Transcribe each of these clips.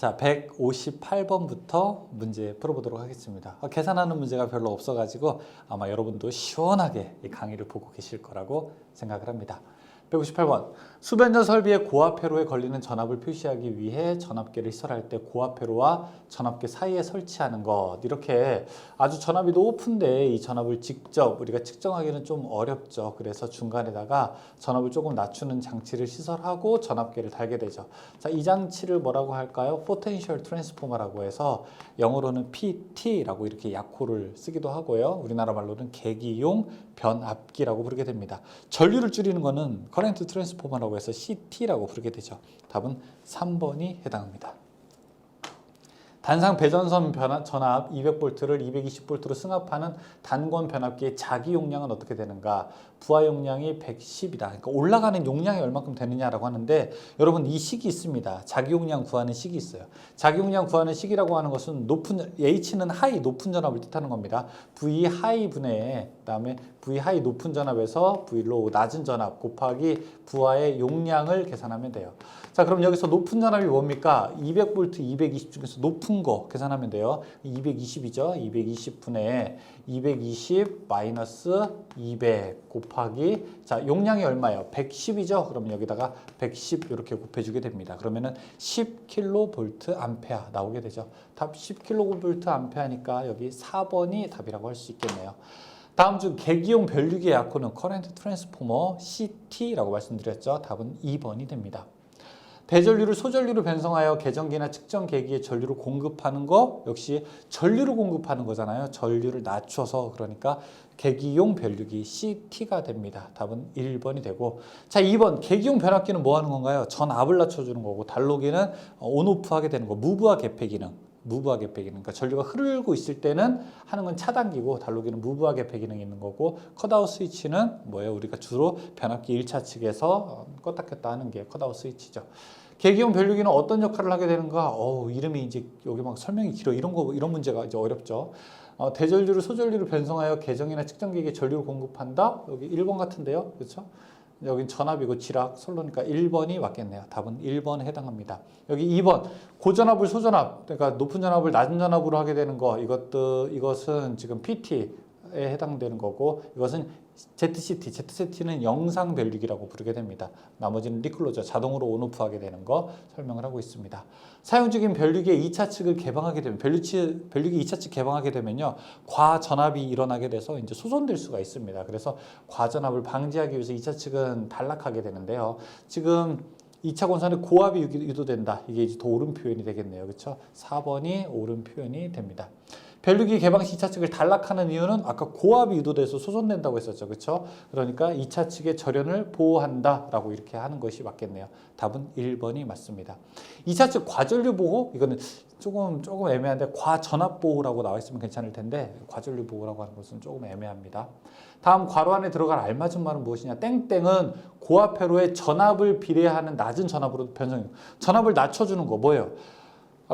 자, 158번부터 문제 풀어보도록 하겠습니다. 계산하는 문제가 별로 없어가지고 아마 여러분도 시원하게 이 강의를 보고 계실 거라고 생각을 합니다. 158번. 수변전 설비의 고압회로에 걸리는 전압을 표시하기 위해 전압계를 시설할 때 고압회로와 전압계 사이에 설치하는 것. 이렇게 아주 전압이 높은데 이 전압을 직접 우리가 측정하기는 좀 어렵죠. 그래서 중간에다가 전압을 조금 낮추는 장치를 시설하고 전압계를 달게 되죠. 자, 이 장치를 뭐라고 할까요? Potential Transformer라고 해서 영어로는 PT라고 이렇게 약호를 쓰기도 하고요. 우리나라 말로는 계기용 변압기라고 부르게 됩니다. 전류를 줄이는 거는 커런트 트랜스포머라고 해서 CT라고 부르게 되죠. 답은 3번이 해당합니다. 단상 배전선 전압 200V를 220V로 승합하는 단권 변압기의 자기 용량은 어떻게 되는가? 부하 용량이 110이다. 그러니까 올라가는 용량이 얼마큼 되느냐라고 하는데 여러분 이 식이 있습니다. 자기 용량 구하는 식이 있어요. 자기 용량 구하는 식이라고 하는 것은 H는 하이 높은 전압을 뜻하는 겁니다. V 하이 분의 그다음에 V 하이 높은 전압에서 V 로우 낮은 전압 곱하기 부하의 용량을 계산하면 돼요. 자, 그럼 여기서 높은 전압이 뭡니까? 200V, 220 중에서 높은 거 계산하면 돼요. 220이죠. 220분의 220 마이너스 200 곱하기 자, 용량이 얼마예요? 110이죠. 그러면 여기다가 110 이렇게 곱해주게 됩니다. 그러면은 10kV 암페어 나오게 되죠. 답 10kV 암페어니까 여기 4번이 답이라고 할 수 있겠네요. 다음 중 계기용 변류기의 약호는 커런트 트랜스포머 CT라고 말씀드렸죠. 답은 2번이 됩니다. 대전류를 소전류로 변성하여 계정기나 측정 계기에 전류를 공급하는 거 역시 전류를 공급하는 거잖아요. 전류를 낮춰서 그러니까 계기용 변류기 CT가 됩니다. 답은 1번이 되고 자 2번 계기용 변압기는 뭐 하는 건가요? 전압을 낮춰주는 거고 단로기는 온오프 하게 되는 거 무브와 개폐 기능 무브와 개폐 기능. 그러니까 전류가 흐르고 있을 때는 하는 건 차단기고 단로기는 무브와 개폐 기능이 있는 거고 컷아웃 스위치는 뭐예요? 우리가 주로 변압기 1차 측에서 껐다 켰다 하는 게 컷아웃 스위치죠. 계기용 변류기는 어떤 역할을 하게 되는가? 이름이 이제 여기 막 설명이 길어. 이런 문제가 이제 어렵죠. 대전류를 소전류로 변성하여 계정이나 측정기기에 전류를 공급한다. 여기 1번 같은데요. 그렇죠? 여긴 전압이고 지락, 솔로니까 1번이 맞겠네요. 답은 1번에 해당합니다. 여기 2번 고전압을 소전압, 그러니까 높은 전압을 낮은 전압으로 하게 되는 거 이것은 지금 PT에 해당되는 거고 이것은 ZCT는 영상 변류기라고 부르게 됩니다. 나머지는 리클로저, 자동으로 온오프 하게 되는 거 설명을 하고 있습니다. 사용 중인 변류기의 2차 측을 개방하게 되면 변류기 2차 측 개방하게 되면요. 과전압이 일어나게 돼서 이제 소전될 수가 있습니다. 그래서 과전압을 방지하기 위해서 2차 측은 단락하게 되는데요. 지금 2차 권선에 고압이 유도된다. 이게 이제 더 옳은 표현이 되겠네요. 그렇죠? 4번이 옳은 표현이 됩니다. 변류기 개방 시 2차 측을 단락하는 이유는 아까 고압이 유도돼서 소선된다고 했었죠. 그렇죠? 그러니까 2차 측의 절연을 보호한다라고 이렇게 하는 것이 맞겠네요. 답은 1번이 맞습니다. 2차 측 과전류 보호? 이거는 조금 애매한데 과전압 보호라고 나와 있으면 괜찮을 텐데 과전류 보호라고 하는 것은 조금 애매합니다. 다음 괄호 안에 들어갈 알맞은 말은 무엇이냐? 땡땡은 고압회로의 전압을 비례하는 낮은 전압으로 변성해요. 전압을 낮춰주는 거 뭐예요?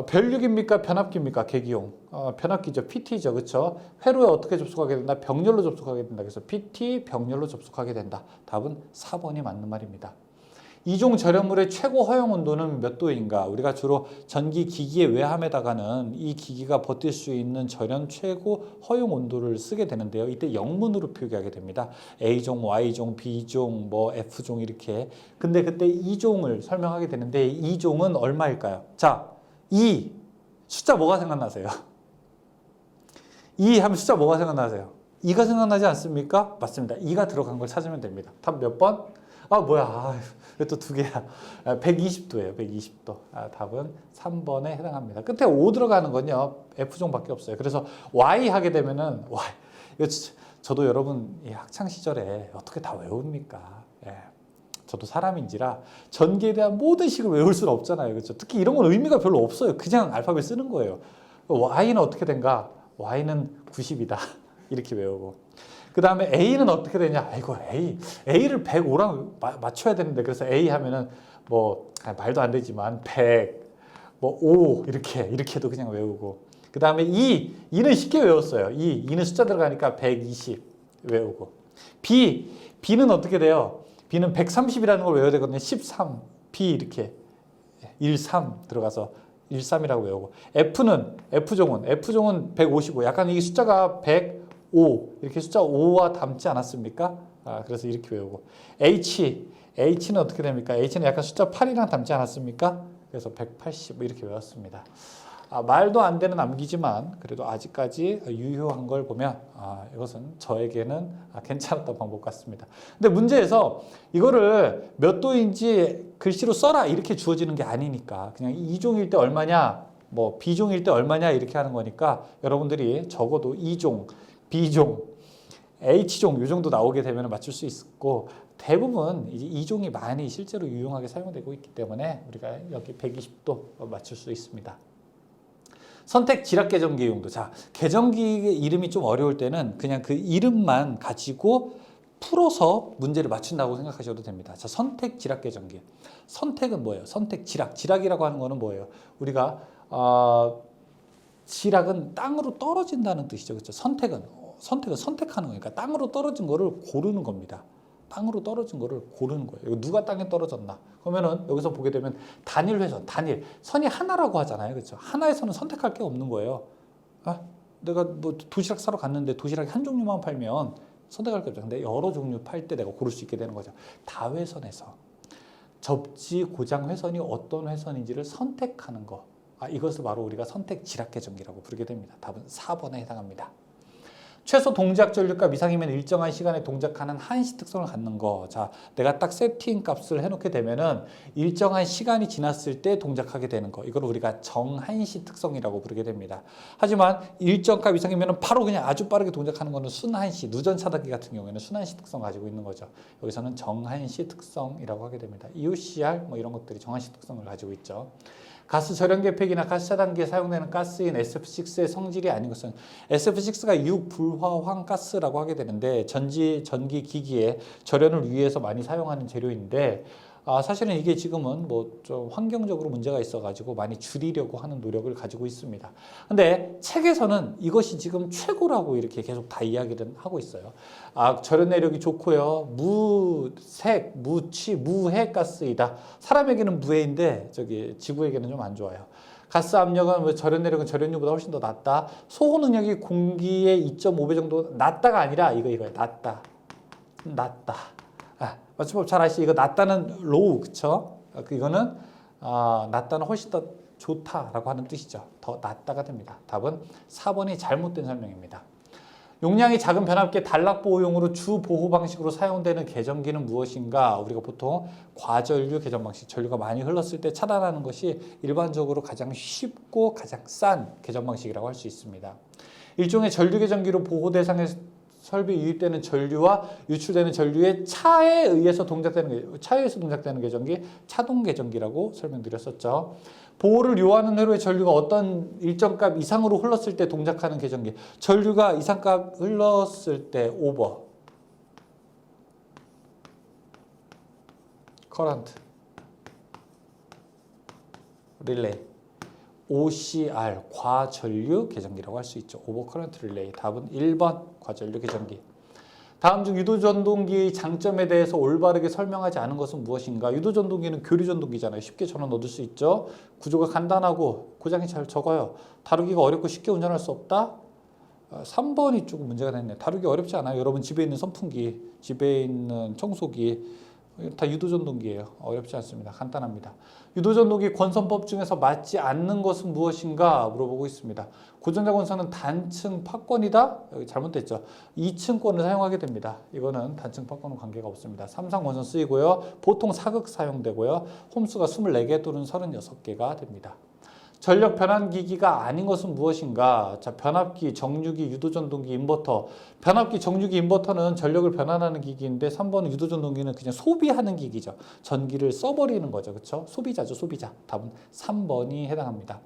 변류기입니까? 변압기입니까? 계기용. 변압기죠. PT죠. 그렇죠? 회로에 어떻게 접속하게 된다? 병렬로 접속하게 된다. 그래서 PT 병렬로 접속하게 된다. 답은 4번이 맞는 말입니다. 이종 절연물의 최고 허용 온도는 몇 도인가? 우리가 주로 전기 기기의 외함에다가는 이 기기가 버틸 수 있는 절연 최고 허용 온도를 쓰게 되는데요. 이때 영문으로 표기하게 됩니다. A종, Y종, B종, F종 이렇게. 근데 그때 2종을 설명하게 되는데 2종은 얼마일까요? 자, 2 숫자 뭐가 생각나세요? 2 하면 숫자 뭐가 생각나세요? 2가 생각나지 않습니까? 맞습니다. 2가 들어간 걸 찾으면 됩니다. 답 몇 번? 왜 또 두 개야? 120도예요. 120도. 답은 3번에 해당합니다. 끝에 5 들어가는 건요. F종밖에 없어요. 그래서 Y 하게 되면은 이거 저도 여러분 학창 시절에 어떻게 다 외웁니까? 예. 저도 사람인지라 전기에 대한 모든 식을 외울 수는 없잖아요. 그렇죠? 특히 이런 건 의미가 별로 없어요. 그냥 알파벳 쓰는 거예요. Y는 어떻게 된가? Y는 90이다. 이렇게 외우고. 그 다음에 A는 어떻게 되냐? 아이고, A를 105랑 맞춰야 되는데, 그래서 A 하면은 말도 안 되지만 100, 5 이렇게도 그냥 외우고. 그 다음에 E는 쉽게 외웠어요. E는 숫자 들어가니까 120 외우고. B는 어떻게 돼요? B는 130이라는 걸 외워야 되거든요. 13, B 이렇게 13 들어가서 13이라고 외우고 F종은 155. 약간 이 숫자가 105 이렇게 숫자 5와 닮지 않았습니까? 그래서 이렇게 외우고 H는 어떻게 됩니까? H는 약간 숫자 8이랑 닮지 않았습니까? 그래서 180 이렇게 외웠습니다. 말도 안 되는 암기지만 그래도 아직까지 유효한 걸 보면 이것은 저에게는 괜찮았던 방법 같습니다. 근데 문제에서 이거를 몇 도인지 글씨로 써라 이렇게 주어지는 게 아니니까 그냥 E종일 때 얼마냐 뭐 B종일 때 얼마냐 이렇게 하는 거니까 여러분들이 적어도 E종, B종, H종 이 정도 나오게 되면 맞출 수 있고 대부분 이제 E종이 많이 실제로 유용하게 사용되고 있기 때문에 우리가 여기 120도 맞출 수 있습니다. 선택 지락 계정기 용도. 자, 계정기 이름이 좀 어려울 때는 그냥 그 이름만 가지고 풀어서 문제를 맞춘다고 생각하셔도 됩니다. 자, 선택 지락 계정기. 선택은 뭐예요? 선택 지락. 지락이라고 하는 거는 뭐예요? 우리가 지락은 땅으로 떨어진다는 뜻이죠. 그렇죠? 선택은 선택하는 거니까 땅으로 떨어진 거를 고르는 겁니다. 땅으로 떨어진 거를 고르는 거예요. 이거 누가 땅에 떨어졌나? 그러면은 여기서 보게 되면 단일 회선, 단일 선이 하나라고 하잖아요, 그렇죠? 하나에서는 선택할 게 없는 거예요. 내가 뭐 도시락 사러 갔는데 도시락이 한 종류만 팔면 선택할 게 없죠. 근데 여러 종류 팔 때 내가 고를 수 있게 되는 거죠. 다회선에서 접지 고장 회선이 어떤 회선인지를 선택하는 거. 이것을 바로 우리가 선택 지락 계정기라고 부르게 됩니다. 답은 4번에 해당합니다. 최소 동작 전류값 이상이면 일정한 시간에 동작하는 한시 특성을 갖는 거. 자, 내가 딱 세팅 값을 해놓게 되면은 일정한 시간이 지났을 때 동작하게 되는 거. 이걸 우리가 정한시 특성이라고 부르게 됩니다. 하지만 일정 값 이상이면은 바로 그냥 아주 빠르게 동작하는 거는 순한시, 누전 차단기 같은 경우에는 순한시 특성 가지고 있는 거죠. 여기서는 정한시 특성이라고 하게 됩니다. EOCR 뭐 이런 것들이 정한시 특성을 가지고 있죠. 가스 절연계 폐기나 가스 차단기에 사용되는 가스인 SF6의 성질이 아닌 것은 SF6가 유불화황 가스라고 하게 되는데 전기 기기에 절연을 위해서 많이 사용하는 재료인데 사실은 이게 지금은 뭐 좀 환경적으로 문제가 있어가지고 많이 줄이려고 하는 노력을 가지고 있습니다. 근데 책에서는 이것이 지금 최고라고 이렇게 계속 다 이야기를 하고 있어요. 절연 내력이 좋고요. 무색, 무취, 무해가스이다. 사람에게는 무해인데 지구에게는 좀 안 좋아요. 가스 압력은 절연 내력은 절연유보다 훨씬 더 낮다. 소호 능력이 공기의 2.5배 정도 낮다가 아니라 이거예요. 낮다. 맞춤법 잘 아시죠? 이거 낮다는 low, 그쵸? 이거는 낮다는 훨씬 더 좋다라고 하는 뜻이죠. 더 낮다가 됩니다. 답은 4번이 잘못된 설명입니다. 용량이 작은 변압기의 단락 보호용으로 주 보호 방식으로 사용되는 계정기는 무엇인가? 우리가 보통 과전류 계정 방식, 전류가 많이 흘렀을 때 차단하는 것이 일반적으로 가장 쉽고 가장 싼 계정 방식이라고 할 수 있습니다. 일종의 전류 계정기로 보호 대상에 설비 유입되는 전류와 유출되는 전류의 차에 의해서 동작되는 계정기, 차동 계정기라고 설명드렸었죠. 보호를 요하는 회로의 전류가 어떤 일정 값 이상으로 흘렀을 때 동작하는 계정기. 전류가 이상값 흘렀을 때 오버. 커런트. 릴레이. OCR, 과전류 계정기라고 할 수 있죠. 오버 커런트 릴레이. 답은 1번 과전류 계정기. 다음 중 유도전동기의 장점에 대해서 올바르게 설명하지 않은 것은 무엇인가? 유도전동기는 교류전동기잖아요. 쉽게 전원 얻을 수 있죠. 구조가 간단하고 고장이 잘 적어요. 다루기가 어렵고 쉽게 운전할 수 없다? 3번이 조금 문제가 됐네. 다루기 어렵지 않아요. 여러분 집에 있는 선풍기, 집에 있는 청소기 다 유도전동기예요. 어렵지 않습니다. 간단합니다. 유도전동기 권선법 중에서 맞지 않는 것은 무엇인가 물어보고 있습니다. 고전자 권선은 단층 파권이다? 여기 잘못됐죠. 2층권을 사용하게 됩니다. 이거는 단층 파권은 관계가 없습니다. 3상 권선 쓰이고요. 보통 사극 사용되고요. 홈수가 24개 또는 36개가 됩니다. 전력 변환 기기가 아닌 것은 무엇인가? 자, 변압기, 정류기, 유도전동기, 인버터. 변압기, 정류기, 인버터는 전력을 변환하는 기기인데 3번은 유도전동기는 그냥 소비하는 기기죠. 전기를 써버리는 거죠. 그렇죠? 소비자죠, 소비자. 답은 3번이 해당합니다.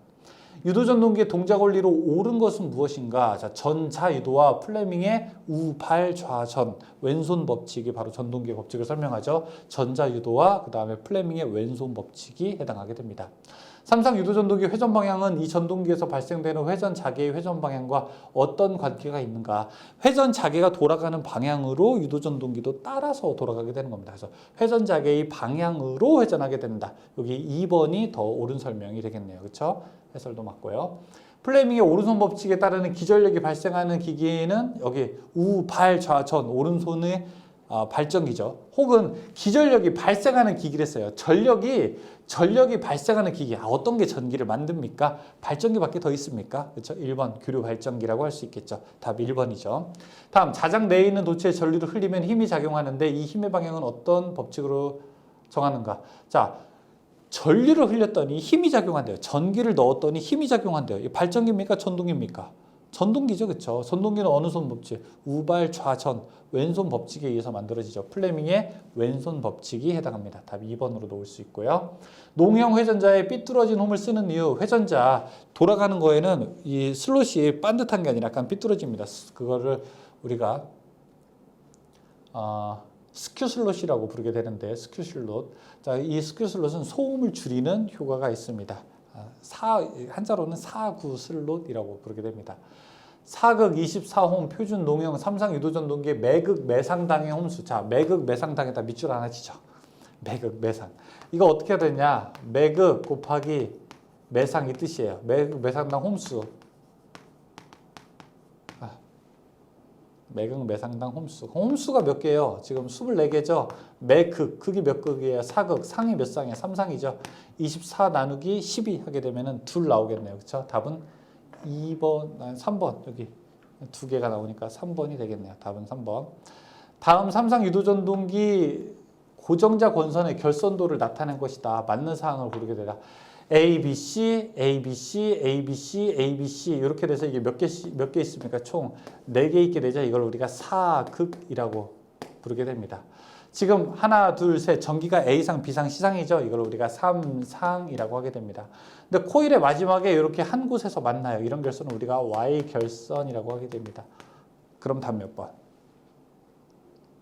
유도전동기의 동작 원리로 옳은 것은 무엇인가? 자, 전자유도와 플레밍의 우발 좌전, 왼손 법칙이 바로 전동기의 법칙을 설명하죠. 전자유도와 그 다음에 플레밍의 왼손 법칙이 해당하게 됩니다. 삼상 유도전동기 회전 방향은 이 전동기에서 발생되는 회전 자개의 회전 방향과 어떤 관계가 있는가? 회전 자개가 돌아가는 방향으로 유도전동기도 따라서 돌아가게 되는 겁니다. 그래서 회전 자개의 방향으로 회전하게 된다. 여기 2번이 더 옳은 설명이 되겠네요. 그렇죠? 해설도 맞고요. 플레밍의 오른손 법칙에 따르는 기전력이 발생하는 기기에는 여기 우, 발, 좌, 전 오른손의 발전기죠. 혹은 기전력이 발생하는 기기랬어요. 전력이 발생하는 기기. 어떤 게 전기를 만듭니까? 발전기밖에 더 있습니까? 그렇죠? 1번 교류 발전기라고 할 수 있겠죠. 답 1번이죠. 다음 자장 내에 있는 도체에 전류를 흘리면 힘이 작용하는데 이 힘의 방향은 어떤 법칙으로 정하는가? 자, 전류를 흘렸더니 힘이 작용한대요. 전기를 넣었더니 힘이 작용한대요. 이 발전기입니까? 전동기입니까? 전동기죠. 그렇죠? 전동기는 어느 손 법칙? 우발 좌전 왼손 법칙에 의해서 만들어지죠. 플레밍의 왼손 법칙이 해당합니다. 답 2번으로 놓을 수 있고요. 농형 회전자에 삐뚤어진 홈을 쓰는 이유, 회전자 돌아가는 거에는 이 슬롯이 반듯한 게 아니라 약간 삐뚤어집니다. 그거를 우리가 스큐 슬롯이라고 부르게 되는데, 스큐 슬롯. 자, 이 스큐 슬롯은 소음을 줄이는 효과가 있습니다. 한자로는 사구 슬롯이라고 부르게 됩니다. 사극 24홈 표준 농형 삼상 유도전동기의 매극 매상당의 홈수. 자, 매극 매상당에다 밑줄 하나 치죠. 매극 매상. 이거 어떻게 해야 되냐? 매극 곱하기 매상 이 뜻이에요. 매극 매상당 홈수. 매극 매상당 홈수. 홈수가 몇 개예요? 지금 24개죠. 매극, 극이 몇 극이에요? 사극, 상이 몇 상이에요? 3상이죠. 24 나누기 12 하게 되면은 둘 나오겠네요. 그렇죠? 답은 2번, 3번. 여기 두 개가 나오니까 3번이 되겠네요. 답은 3번. 다음 삼상 유도전동기 고정자 권선의 결선도를 나타낸 것이다. 맞는 사항을 고르게 되라. A, B, C, A, B, C, A, B, C, A, B, C 이렇게 돼서 이게 몇 개 있습니까? 총 4개 있게 되죠. 이걸 우리가 사극이라고 부르게 됩니다. 지금 하나, 둘, 셋 전기가 A상, B상, C상이죠. 이걸 우리가 3상이라고 하게 됩니다. 근데 코일의 마지막에 이렇게 한 곳에서 만나요. 이런 결선은 우리가 Y결선이라고 하게 됩니다. 그럼 답 몇 번?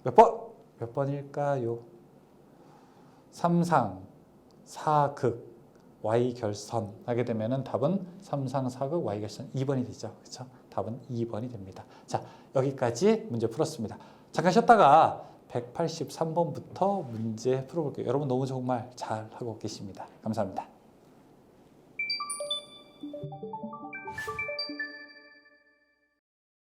몇 번? 몇 번일까요? 3상, 4극, Y결선 하게 되면은 답은 3상 4극 Y결선 2번이 되죠. 그렇죠? 답은 2번이 됩니다. 자, 여기까지 문제 풀었습니다. 잠깐 쉬었다가 183번부터 문제 풀어볼게요. 여러분 너무 정말 잘 하고 계십니다. 감사합니다.